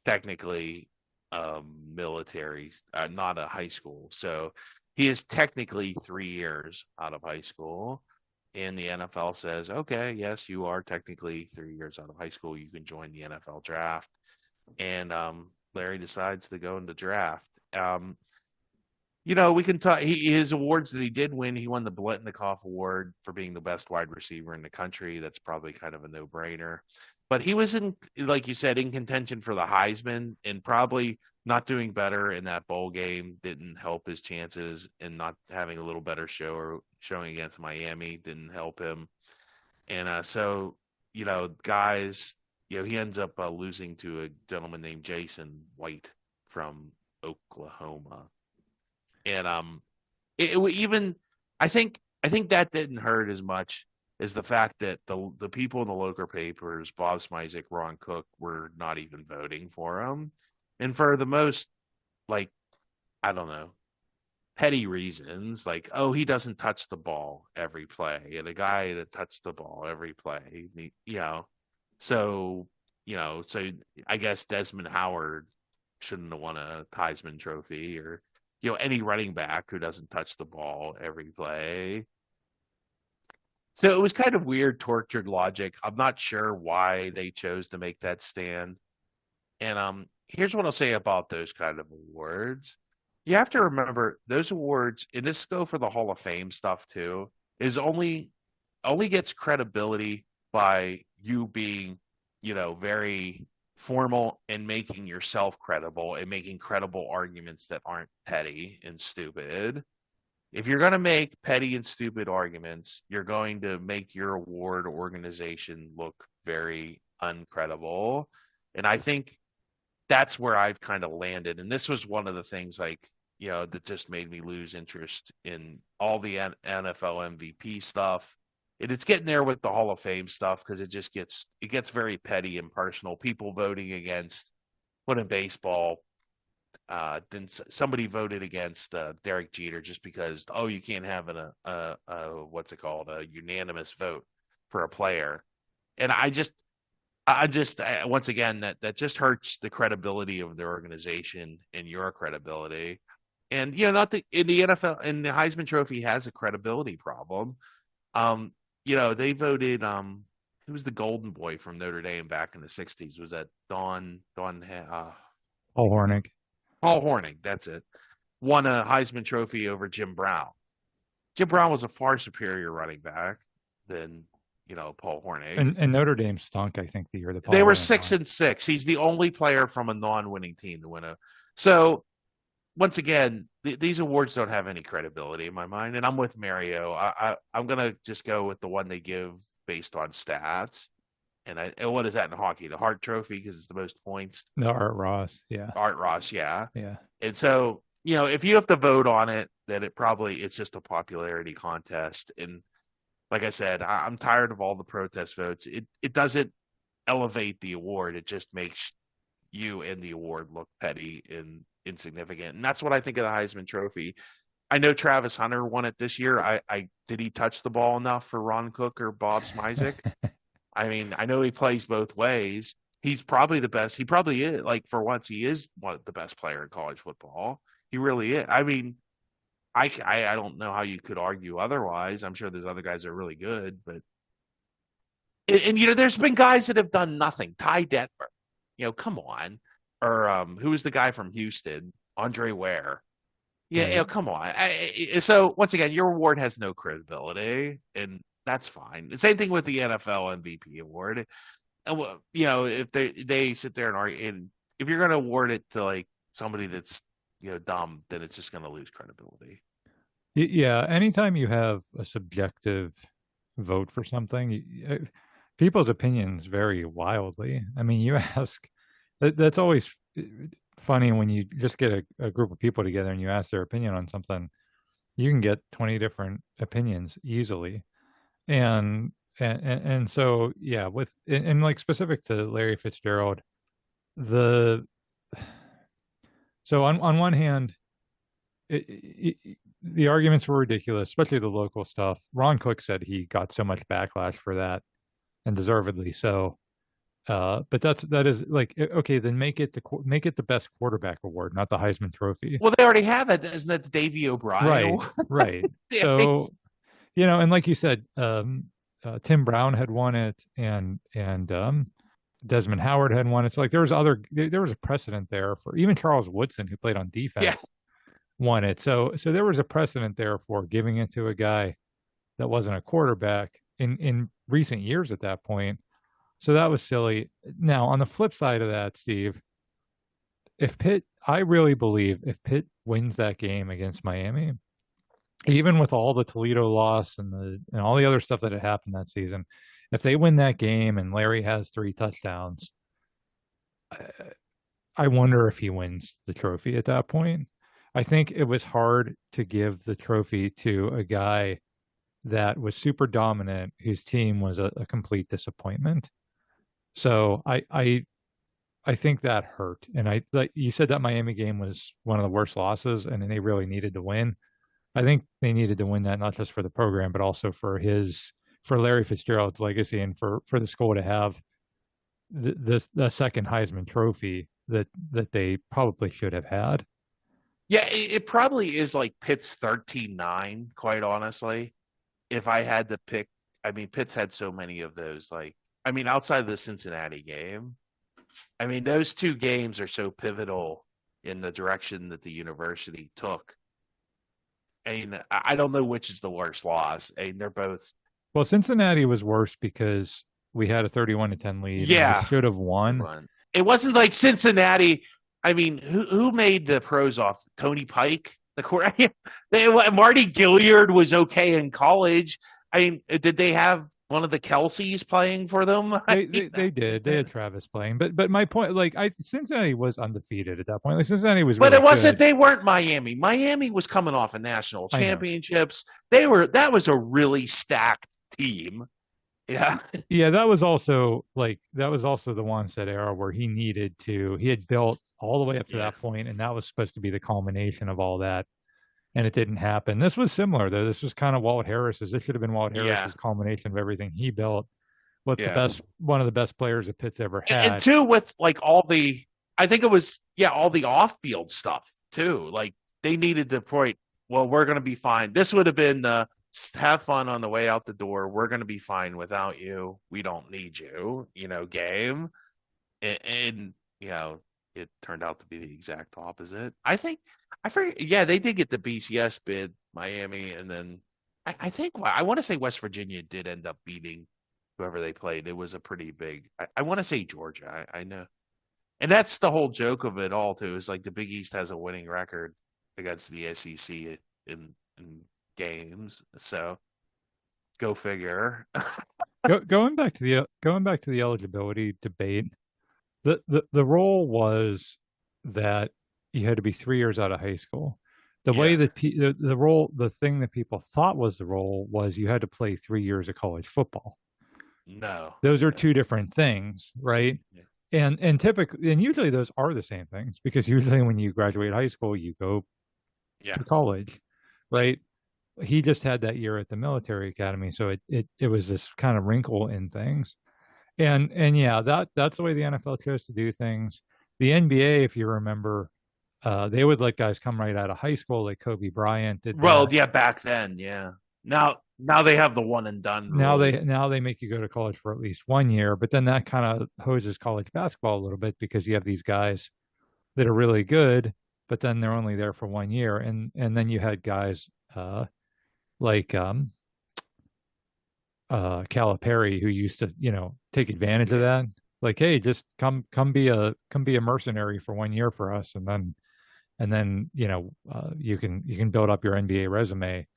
technically military, not a high school. So he is technically 3 years out of high school. And the NFL says, okay, yes, you are technically 3 years out of high school. You can join the NFL draft. And Larry decides to go in the draft. We can talk. His awards that he did win, he won the Biletnikoff Award for being the best wide receiver in the country. That's probably kind of a no-brainer. But he was like you said, in contention for the Heisman, and probably not doing better in that bowl game didn't help his chances, and not having a little better showing against Miami didn't help him. And so, guys, he ends up losing to a gentleman named Jason White from Oklahoma. And even I think that didn't hurt as much as the fact that the people in the local papers, Bob Smizik, Ron Cook, were not even voting for him, and for the most, like, I don't know, petty reasons, like, oh, he doesn't touch the ball every play, and a guy that touched the ball every play, so so I guess Desmond Howard shouldn't have won a Heisman Trophy, or any running back who doesn't touch the ball every play. So it was kind of weird, tortured logic. I'm not sure why they chose to make that stand. And here's what I'll say about those kind of awards. You have to remember those awards, and this go for the Hall of Fame stuff too, is only gets credibility by you being, very formal and making yourself credible and making credible arguments that aren't petty and stupid. If you're going to make petty and stupid arguments, you're going to make your award organization look very uncredible. And I think that's where I've kind of landed. And this was one of the things, like, that just made me lose interest in all the NFL MVP stuff. And it's getting there with the Hall of Fame stuff, because it gets very petty and personal. People voting against, what in baseball, then somebody voted against Derek Jeter just because, oh, you can't have what's it called, a unanimous vote for a player. And I just once again, that just hurts the credibility of the organization and your credibility. And not in the NFL, and the Heisman Trophy has a credibility problem. They voted who was the golden boy from Notre Dame back in the 60s? Was that Paul Hornick. Paul Hornick, that's it. Won a Heisman Trophy over Jim Brown. Jim Brown was a far superior running back than Paul Hornick. And Notre Dame stunk, I think, the year that they were 6-6. He's the only player from a non-winning team to win a. So once again, these awards don't have any credibility in my mind, and I'm with Mario. I'm gonna just go with the one they give based on stats. And what is that in hockey? The Hart Trophy, because it's the most points. No, Art Ross, yeah. Art Ross, yeah. Yeah. And so, if you have to vote on it, then it's just a popularity contest. And like I said, I'm tired of all the protest votes. It doesn't elevate the award. It just makes you and the award look petty and insignificant. And that's what I think of the Heisman Trophy. I know Travis Hunter won it this year. Did he touch the ball enough for Ron Cook or Bob Smizik? I mean, I know he plays both ways. He's probably the best. He probably is. Like, for once, he is the best player in college football. He really is. I mean, I don't know how you could argue otherwise. I'm sure there's other guys that are really good, but there's been guys that have done nothing. Ty Detmer, come on, or who was the guy from Houston, Andre Ware? Yeah, come on. So once again, your award has no credibility, and that's fine. The same thing with the NFL MVP award. If they sit there and argue, and if you're going to award it to like somebody that's dumb, then it's just going to lose credibility. Yeah, anytime you have a subjective vote for something, people's opinions vary wildly. I mean, you ask, that's always funny when you just get a group of people together and you ask their opinion on something. You can get 20 different opinions easily. And And so yeah, and like specific to Larry Fitzgerald, the so on one hand, the arguments were ridiculous, especially the local stuff. Ron Cook said he got so much backlash for that, and deservedly so. But that is like okay, then make it the best quarterback award, not the Heisman Trophy. Well, they already have it. Isn't that the Davy O'Brien? Right, right. Yeah, So and like you said, Tim Brown had won it, and Desmond Howard had won it. It's like there was a precedent there for even Charles Woodson, who played on defense, won it. So there was a precedent there for giving it to a guy that wasn't a quarterback in recent years at that point. So that was silly. Now, on the flip side of that, Steve, I really believe if Pitt wins that game against Miami, even with all the Toledo loss and all the other stuff that had happened that season, if they win that game and Larry has 3 touchdowns, I wonder if he wins the trophy at that point. I think it was hard to give the trophy to a guy that was super dominant, whose team was a complete disappointment. So I think that hurt. And like you said, that Miami game was one of the worst losses, and they really needed to win. I think they needed to win that not just for the program, but also for Larry Fitzgerald's legacy, and for the school to have the second Heisman Trophy that they probably should have had. Yeah, it probably is like Pitt's 13-9, quite honestly. If I had to pick, I mean, Pitt's had so many of those. Like, I mean, outside of the Cincinnati game, I mean, those 2 games are so pivotal in the direction that the university took. I mean, I don't know which is the worst loss. I mean, they're both. Well, Cincinnati was worse because we had a 31-10 lead. Yeah, we should have won. It wasn't like Cincinnati. I mean, who made the pros off? Tony Pike, Marty Gilliard was okay in college. I mean, did they have one of the Kelseys playing for them? They did. They had Travis playing, but my point, like, Cincinnati was undefeated at that point. Like, Cincinnati was, but really it wasn't. good. They weren't Miami. Miami was coming off of national championships. That was a really stacked team. Yeah. Yeah, that was also the Wannstedt era where he had built all the way up to that point, and that was supposed to be the culmination of all that, and it didn't happen. This was similar, though. This was kind of Walt Harris's. This should have been Walt Harris's culmination of everything he built with one of the best players that Pitt's ever had. And two, with like all the off-field stuff too. Like, they needed the point, well, we're going to be fine. This would have been the have fun on the way out the door. We're going to be fine without you. We don't need you, game. And it turned out to be the exact opposite. I forget, they did get the BCS bid, Miami, and then I want to say West Virginia did end up beating whoever they played. It was a pretty big, I want to say Georgia. I know. And that's the whole joke of it all, too, is like the Big East has a winning record against the SEC in games. So go figure. Going back to the eligibility debate, the rule was that you had to be 3 years out of high school. The way that the thing that people thought was the rule was you had to play 3 years of college football. No, those are 2 different things, right? Yeah. And typically, and usually those are the same things, because usually when you graduate high school, you go to college, right? He just had that year at the military academy, so it was this kind of wrinkle in things, and that's the way the NFL chose to do things. The NBA, if you remember, they would let guys come right out of high school, like Kobe Bryant did. Well, back then, Now they have the one and done rule. Now they make you go to college for at least 1 year, but then that kind of hoses college basketball a little bit, because you have these guys that are really good, but then they're only there for 1 year, and then you had guys like Calipari, who used to take advantage of that, like, hey, just come be a mercenary for 1 year for us, and then you can build up your NBA resume.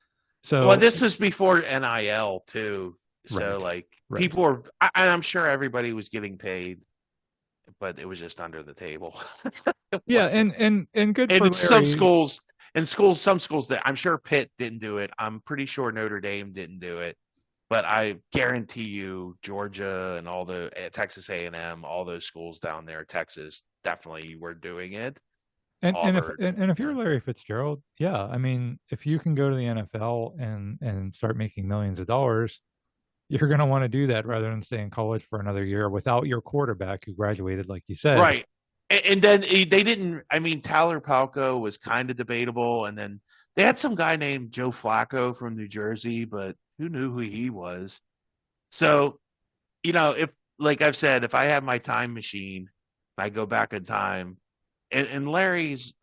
So, well, this is before NIL too. So people were, and I'm sure everybody was getting paid, but it was just under the table. And good. And for some schools that I'm sure Pitt didn't do it. I'm pretty sure Notre Dame didn't do it. But I guarantee you, Georgia and all the Texas A&M, all those schools down there, Texas, definitely were doing it. And if you're Larry Fitzgerald, yeah, I mean, if you can go to the NFL and start making millions of dollars, you're going to want to do that rather than stay in college for another year without your quarterback who graduated, like you said. Right. And then they didn't, I mean, Tyler Palco was kind of debatable. And then they had some guy named Joe Flacco from New Jersey, but who knew who he was? So, if, like I've said, if I had my time machine, I go back in time, and Larry's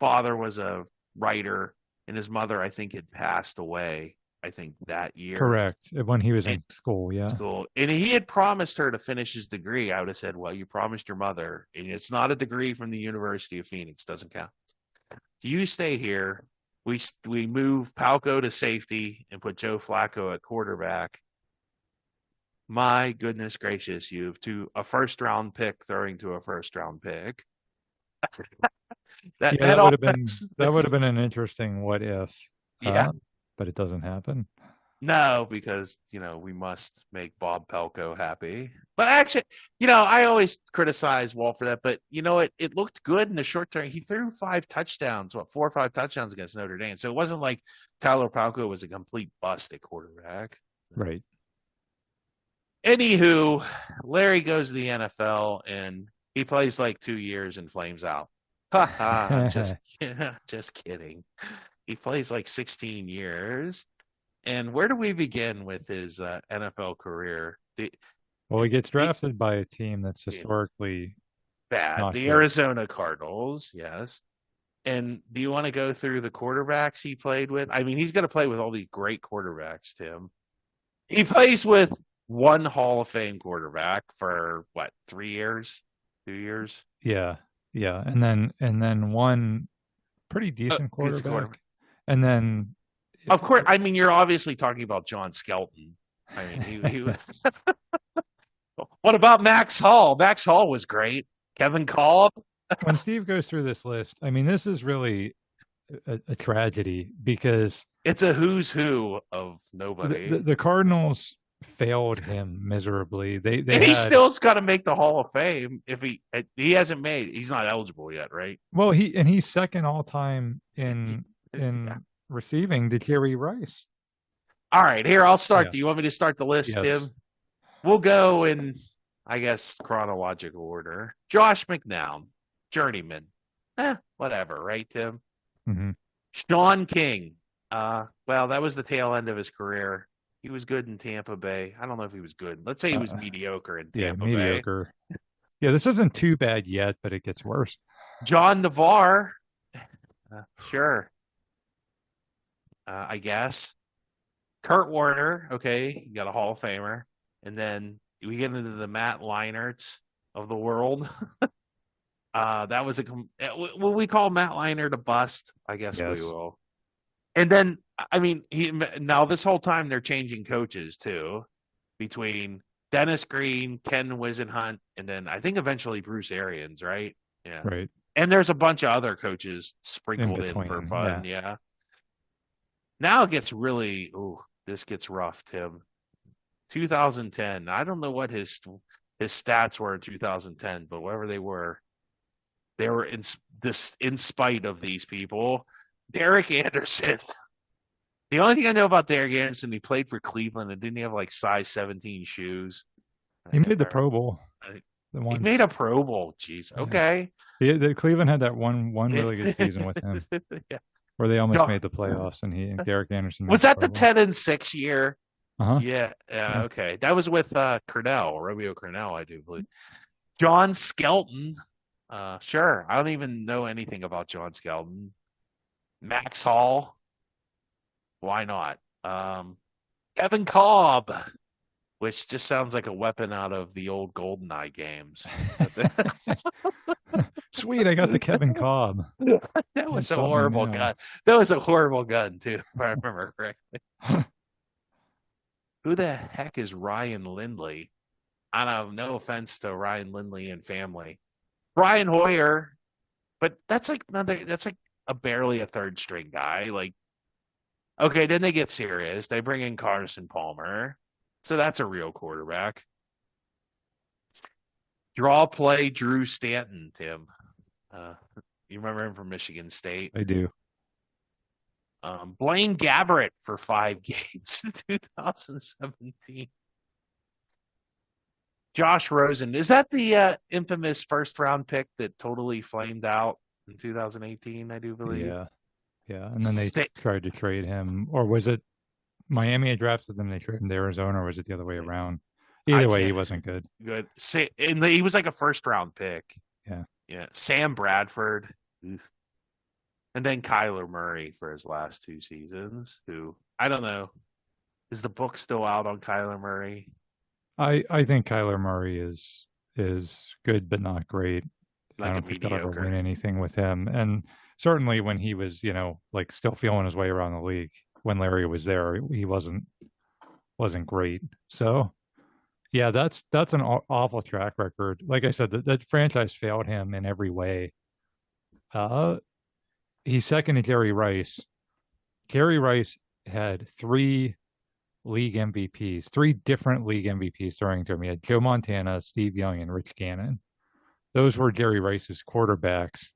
father was a writer, and his mother, I think, had passed away, I think, that year. Correct. When he was in school, yeah. And he had promised her to finish his degree. I would have said, well, you promised your mother, and it's not a degree from the University of Phoenix. Doesn't count. You stay here. We move Palco to safety and put Joe Flacco at quarterback. My goodness gracious, you have a first-round pick throwing to a first-round pick. that would have been an interesting what if. Yeah. But it doesn't happen. No, because, we must make Bob Pelko happy. But actually, I always criticize Walt for that. But, it looked good in the short term. He threw 5 touchdowns, 4 or 5 touchdowns against Notre Dame. So it wasn't like Tyler Palco was a complete bust at quarterback. Right. Anywho, Larry goes to the NFL, and he plays like 2 years and flames out. Just kidding. He plays like 16 years. And where do we begin with his NFL career? Well, he gets drafted by a team that's historically bad. The Arizona Cardinals, yes. And do you want to go through the quarterbacks he played with? I mean, he's going to play with all these great quarterbacks, Tim. He plays with one Hall of Fame quarterback for, 3 years? 2 years? Yeah. And then one pretty decent quarterback. And then, of course, I mean, you're obviously talking about John Skelton. I mean, he was. What about Max Hall? Max Hall was great. Kevin Kolb. When Steve goes through this list, I mean, this is really a tragedy because it's a who's who of nobody. The Cardinals failed him miserably. He still's got to make the Hall of Fame. If he hasn't made, he's not eligible yet, right? Well, he's second all time in receiving to Jerry Rice. All right, here I'll start. Yeah. Do you want me to start the list, Yes. Tim? We'll go in, I guess, chronological order. Josh McNown, journeyman. Whatever, right, Tim? Mm-hmm. Sean King. Well, that was the tail end of his career. He was good in Tampa Bay. I don't know if he was good. Let's say he was mediocre in Tampa Bay. Mediocre. Yeah, this isn't too bad yet, but it gets worse. John Navarre. Sure. I guess. Kurt Warner. Okay, you got a Hall of Famer. And then we get into the Matt Leinerts of the world. That was will we call Matt Leinart a bust? I guess Yes. we will. And then, I mean, now this whole time they're changing coaches too, between Dennis Green, Ken Wisenhunt, and then I think eventually Bruce Arians, right? Yeah. Right. And there's a bunch of other coaches sprinkled in for fun. Yeah. Now it gets really, this gets rough, Tim. 2010. I don't know what his stats were in 2010, but whatever they were in spite of these people. Derek Anderson. The only thing I know about Derek Anderson, he played for Cleveland and didn't he have like size 17 shoes? He made the Pro Bowl. He made a Pro Bowl. Jeez. Okay. The Cleveland had that one really good season with him. Yeah. Where they almost made the playoffs, and Derek Anderson was that the 10-6 year? Uh-huh. Yeah. Okay. That was with Romeo Cornell, I do believe. John Skelton. Sure. I don't even know anything about John Skelton. Max Hall. Why not? Kevin Kolb, which just sounds like a weapon out of the old GoldenEye games. Sweet, I got the Kevin Kolb. That was a horrible gun. That was a horrible gun, too, if I remember correctly. Who the heck is Ryan Lindley? I don't know, no offense to Ryan Lindley and family. Brian Hoyer, but that's like a barely a third string guy. Like, Okay, then they get serious. They bring in Carson Palmer. So that's a real quarterback. Draw play Drew Stanton, Tim. You remember him from Michigan State? I do. Blaine Gabbert for 5 games in 2017. Josh Rosen. Is that the infamous first-round pick that totally flamed out in 2018, I do believe? Yeah. And then they tried to trade him. Or was it Miami had drafted them, they traded him to Arizona, or was it the other way around? Either way, he wasn't good. Good. And he was like a first-round pick. Yeah. Sam Bradford. Oof. And then Kyler Murray for his last 2 seasons, who, I don't know, is the book still out on Kyler Murray? I think Kyler Murray is good, but not great. Like I don't think they'll ever win anything with him. And certainly when he was, like still feeling his way around the league, when Larry was there, he wasn't great. So, yeah, that's an awful track record. Like I said, that franchise failed him in every way. He's second to Jerry Rice. Jerry Rice had 3 league MVPs, 3 different league MVPs throwing to him. He had Joe Montana, Steve Young, and Rich Gannon. Those were Jerry Rice's quarterbacks.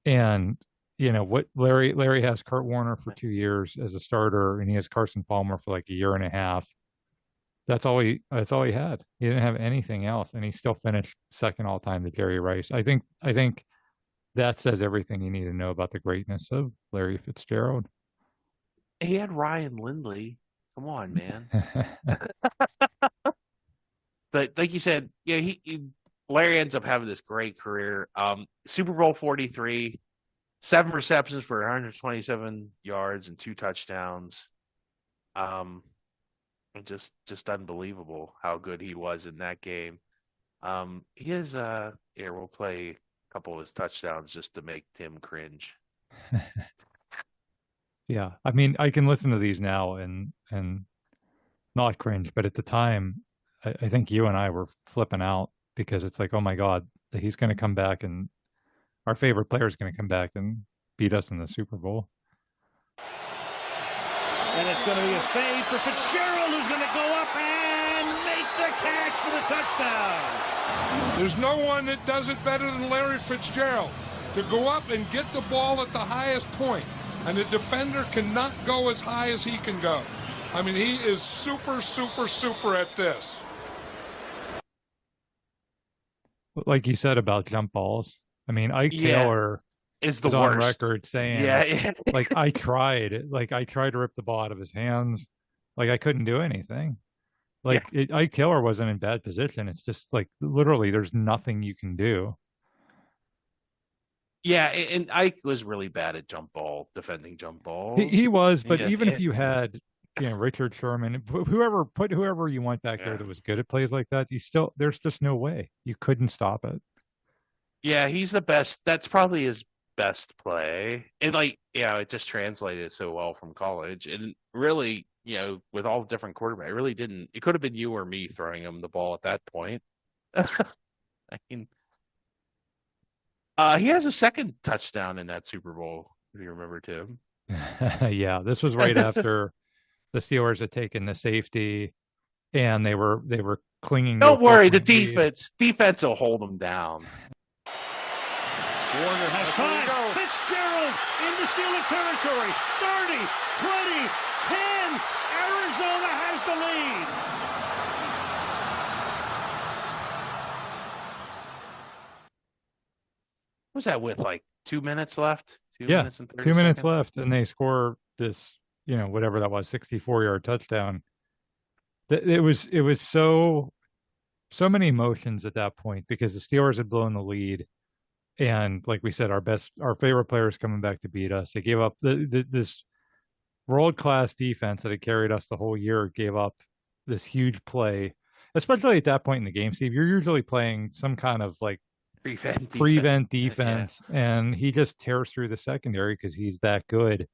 And what Larry has Kurt Warner for 2 years as a starter, and he has Carson Palmer for like a year and a half. That's all he had. He didn't have anything else, and he still finished second all time to Jerry Rice. I think that says everything you need to know about the greatness of Larry Fitzgerald. He had Ryan Lindley. Come on, man. But like you said, Larry ends up having this great career. Super Bowl 43, 7 receptions for 127 yards and 2 touchdowns. Just unbelievable how good he was in that game. We'll play a couple of his touchdowns just to make Tim cringe. Yeah, I mean, I can listen to these now and not cringe, but at the time, I think you and I were flipping out because it's like, oh my God, he's going to come back and our favorite player is going to come back and beat us in the Super Bowl. And it's going to be a fade for Fitzgerald, who's going to go up and make the catch for the touchdown. There's no one that does it better than Larry Fitzgerald, to go up and get the ball at the highest point. And the defender cannot go as high as he can go. I mean, he is super, super, super at this. Like you said about jump balls. I mean, Ike Taylor is the worst. On record saying, like, I tried to rip the ball out of his hands. Like, I couldn't do anything. Like, Ike Taylor wasn't in bad position. It's just like, literally, there's nothing you can do. Yeah, and Ike was really bad at defending jump balls. He was, but even if you had, Richard Sherman, whoever you want back there that was good at plays like that, there's just no way. You couldn't stop it. Yeah, he's the best. That's probably his best play. And it just translated so well from college. And really, with all different quarterbacks, it really didn't. It could have been you or me throwing him the ball at that point. I mean, he has a second touchdown in that Super Bowl. If you remember, Tim. Yeah, this was right after the Steelers had taken the safety, and they were clinging. Don't worry, the defense will hold them down. Warner has time. Fitzgerald into Steeler territory. 30, 20, 10. Arizona has the lead. What was that with 2 minutes left? 2 yeah, minutes and 30 2 minutes seconds? left, and they score this, whatever that was, 64-yard touchdown. It was so many emotions at that point because the Steelers had blown the lead. And like we said, our favorite players coming back to beat us. They gave up this world-class defense that had carried us the whole year, gave up this huge play, especially at that point in the game, Steve. You're usually playing some kind of prevent defense, and he just tears through the secondary because he's that good.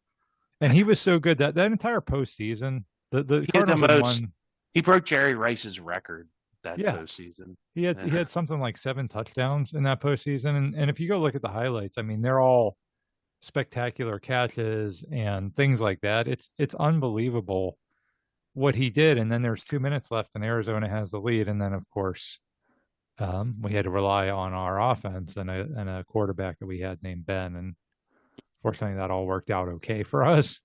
And he was so good that entire postseason, the Cardinals had won. He broke Jerry Rice's record. Postseason. He had something like 7 touchdowns in that postseason. And if you go look at the highlights, I mean, they're all spectacular catches and things like that. It's unbelievable what he did. And then there's 2 minutes left, and Arizona has the lead. And then, of course, we had to rely on our offense and a quarterback that we had named Ben. And fortunately, that all worked out okay for us.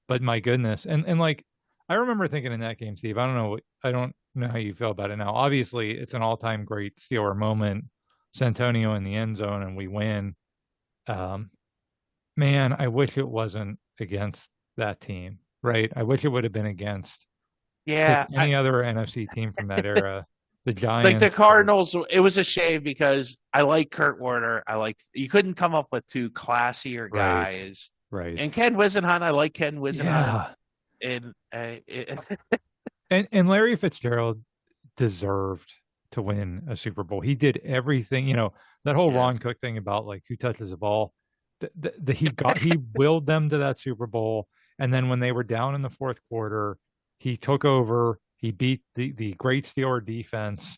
But my goodness, and like I remember thinking in that game, Steve. I don't know how you feel about it now. Obviously, it's an all-time great Steeler moment. Santonio in the end zone, and we win. Man, I wish it wasn't against that team, right? I wish it would have been against any other NFC team from that era. The Giants, like the Cardinals. It was a shame because I like Kurt Warner. You couldn't come up with two classier guys, right? And Ken Wisenhunt. I like Ken Wisenhunt, and Larry Fitzgerald deserved to win a Super Bowl. He did everything. That whole Ron Cook thing about like who touches the ball. He willed them to that Super Bowl, and then when they were down in the fourth quarter, he took over. He beat the great Steeler defense.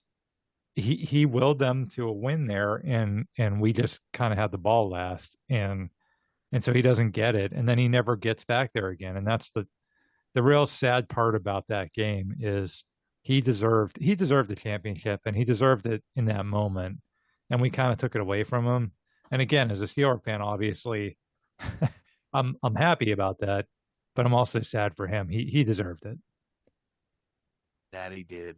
He willed them to a win there, and we just kind of had the ball last, and so he doesn't get it, and then he never gets back there again, and that's the real sad part about that game is he deserved the championship, and he deserved it in that moment, and we kind of took it away from him. And again, as a Steeler fan, obviously, I'm happy about that, but I'm also sad for him. He deserved it. That he did.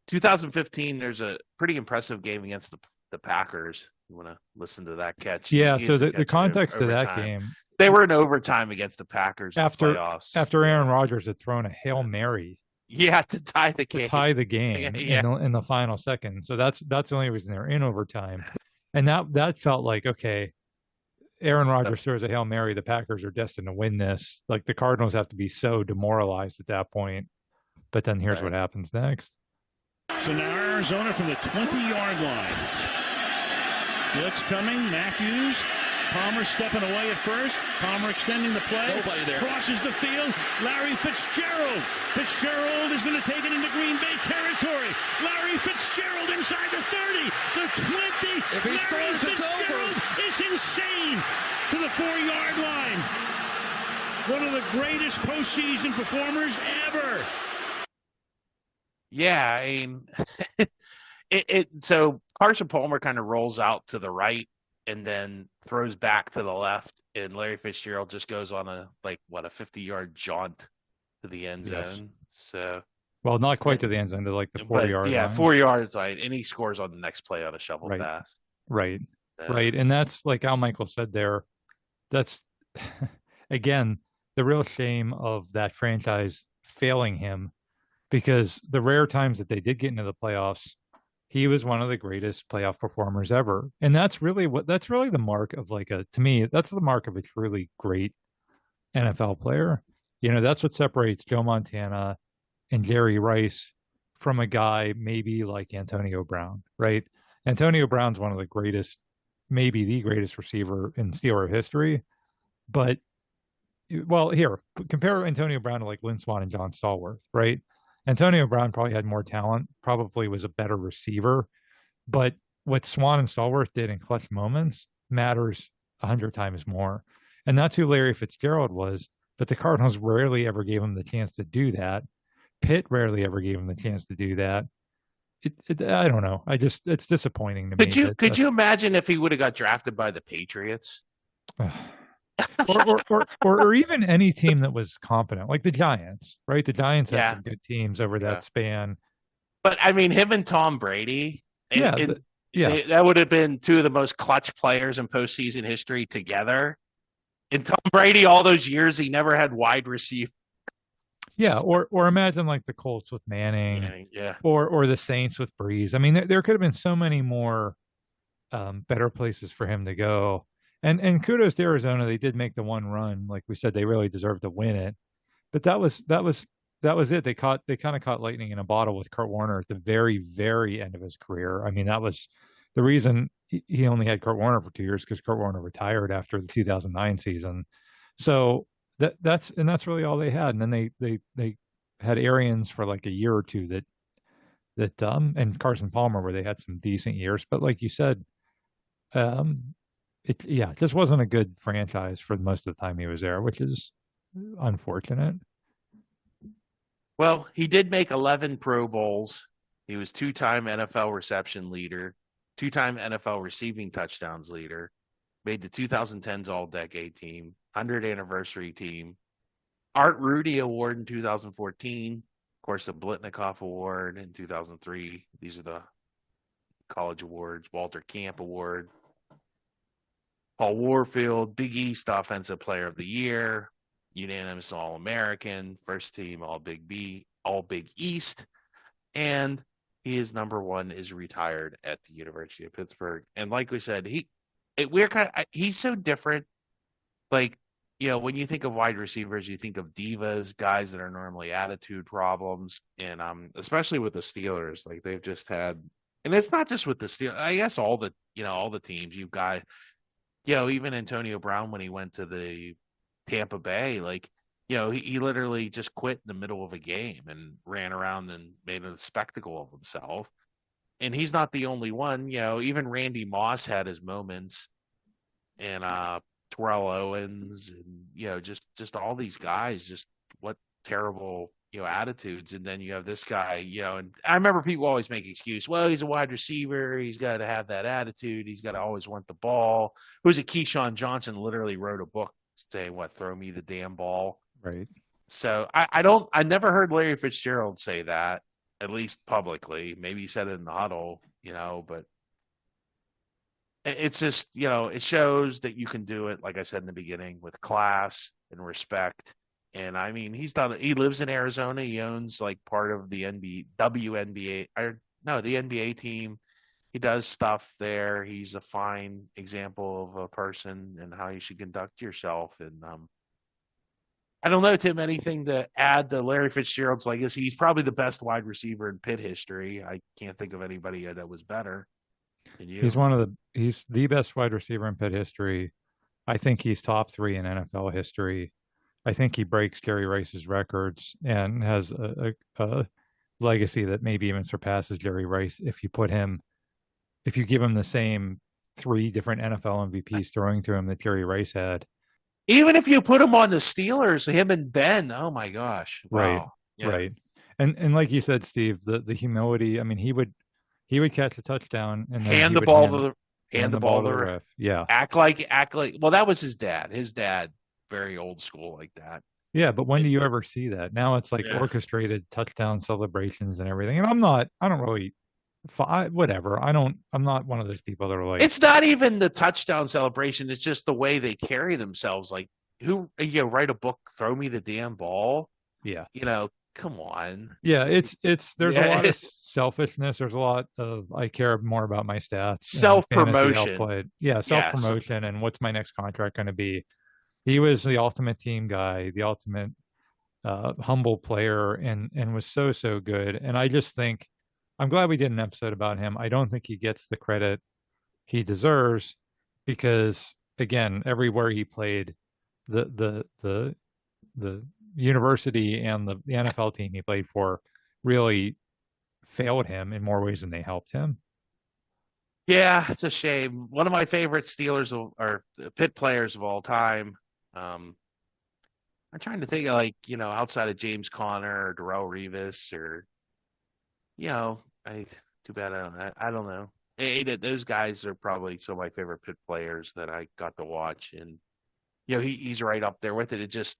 2015, there's a pretty impressive game against the Packers. You want to listen to that catch? Yeah. So the context of that game, they were in overtime against the Packers after playoffs. After Aaron Rodgers had thrown a Hail Mary. Yeah, to tie the game. In the final second. So that's the only reason they're in overtime. And that felt like, okay, Aaron Rodgers throws a Hail Mary. The Packers are destined to win this. Like the Cardinals have to be so demoralized at that point. But then here's what happens next. So now Arizona from the 20-yard line. Blitz coming. Matthews. Palmer stepping away at first. Palmer extending the play. Nobody there. Crosses the field. Larry Fitzgerald. Fitzgerald is going to take it into Green Bay territory. Larry Fitzgerald inside the 30, the 20. If he scores, it's over. It's insane to the 4-yard line. One of the greatest postseason performers ever. Yeah, I mean, so Carson Palmer kind of rolls out to the right and then throws back to the left, and Larry Fitzgerald just goes on a 50-yard jaunt to the end zone. So, well, not quite to the end zone, to like the 4-yard line. Yeah, 4 yards line, and he scores on the next play on a shovel pass. Right, right, and that's like Al Michael said there. That's again the real shame of that franchise failing him, because the rare times that they did get into the playoffs, he was one of the greatest playoff performers ever. And that's really the mark of to me, that's the mark of a truly great NFL player. That's what separates Joe Montana and Jerry Rice from a guy maybe like Antonio Brown, right? Antonio Brown's one of the greatest, maybe the greatest receiver in Steeler history. But, well, here, compare Antonio Brown to like Lynn Swann and John Stallworth, right? Antonio Brown probably had more talent, probably was a better receiver, but what Swann and Stallworth did in clutch moments matters 100 times more. And that's who Larry Fitzgerald was, but the Cardinals rarely ever gave him the chance to do that. Pitt rarely ever gave him the chance to do that. I don't know. It's disappointing to me. Could you imagine if he would have got drafted by the Patriots? or even any team that was competent, like the Giants, right? The Giants had some good teams over that span. But I mean, him and Tom Brady, that would have been two of the most clutch players in postseason history together. And Tom Brady, all those years, he never had wide receiver. Yeah, or imagine like the Colts with Manning, or the Saints with Breeze. I mean, there could have been so many more better places for him to go. And kudos to Arizona. They did make the one run. Like we said, they really deserved to win it. But that was it. They kind of caught lightning in a bottle with Kurt Warner at the very, very end of his career. I mean, that was the reason he only had Kurt Warner for 2 years, because Kurt Warner retired after the 2009 season. So that's really all they had. And then they had Arians for like a year or two and Carson Palmer, where they had some decent years. But like you said, it just wasn't a good franchise for most of the time he was there, which is unfortunate. Well, he did make 11 Pro Bowls. He was 2-time NFL reception leader, 2-time NFL receiving touchdowns leader, made the 2010s All-Decade team, 100th anniversary team, Art Rudy Award in 2014, of course, the Blitnikoff Award in 2003. These are the college awards. Walter Camp Award, Paul Warfield, Big East Offensive Player of the Year, unanimous All-American, first team All-Big East, and his number one is retired at the University of Pittsburgh. And like we said, he's so different. Like, when you think of wide receivers, you think of divas, guys that are normally attitude problems, and especially with the Steelers, like they've just had, and it's not just with the Steelers. I guess all the teams you've got, even Antonio Brown when he went to the Tampa Bay, like, he literally just quit in the middle of a game and ran around and made a spectacle of himself. And he's not the only one. Even Randy Moss had his moments, and Terrell Owens, and just all these guys, just what terrible attitudes. And then you have this guy, and I remember people always make excuse, well, he's a wide receiver, he's got to have that attitude, he's got to always want the ball. Who's it? Keyshawn Johnson literally wrote a book saying, throw me the damn ball. Right. So I never heard Larry Fitzgerald say that, at least publicly. Maybe he said it in the huddle, but it's just, it shows that you can do it, like I said in the beginning, with class and respect. And I mean, he lives in Arizona. He owns like part of the the NBA team. He does stuff there. He's a fine example of a person and how you should conduct yourself. And I don't know, Tim, anything to add to Larry Fitzgerald's legacy? He's probably the best wide receiver in Pitt history. I can't think of anybody that was better than you. He's the best wide receiver in Pitt history. I think he's top 3 in NFL history. I think he breaks Jerry Rice's records and has a legacy that maybe even surpasses Jerry Rice if you give him the same 3 different NFL MVPs throwing to him that Jerry Rice had. Even if you put him on the Steelers, him and Ben, oh my gosh. Wow. Right. Yeah. Right. And like you said, Steve, the humility, I mean, he would catch a touchdown and then hand the ball to the ref. Yeah. Act like, well, that was his dad. His dad, very old school like that. Yeah, but when do you ever see that? Now it's like orchestrated touchdown celebrations and everything. And I'm not really whatever. I'm not one of those people that are like, it's not even the touchdown celebration. It's just the way they carry themselves. Like, write a book, throw me the damn ball. Yeah. Come on. Yeah. There's a lot of selfishness. There's a lot of, I care more about my stats. Self-promotion. Yeah. Self-promotion. And what's my next contract going to be? He was the ultimate team guy, the ultimate humble player, and was so good. And I just think, I'm glad we did an episode about him. I don't think he gets the credit he deserves because, again, everywhere he played, the university and the NFL team he played for really failed him in more ways than they helped him. Yeah, it's a shame. One of my favorite Steelers or Pitt players of all time. I'm trying to think of, like, outside of James Conner or Darrelle Revis or, too bad I don't know. Those guys are probably some of my favorite Pitt players that I got to watch, and he's right up there with it. It just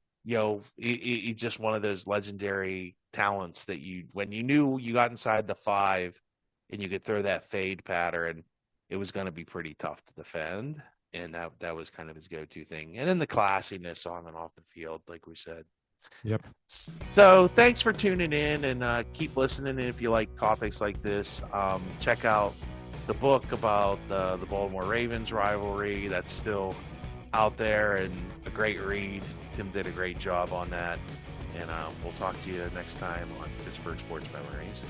he's just one of those legendary talents that when you knew you got inside the 5 and you could throw that fade pattern, it was going to be pretty tough to defend, and that was kind of his go-to thing. And then the classiness on and off the field, like we said. Yep. So thanks for tuning in, and keep listening. And if you like topics like this, check out the book about the Baltimore Ravens rivalry. That's still out there and a great read. Tim did a great job on that. And we'll talk to you next time on Pittsburgh Sports Memories.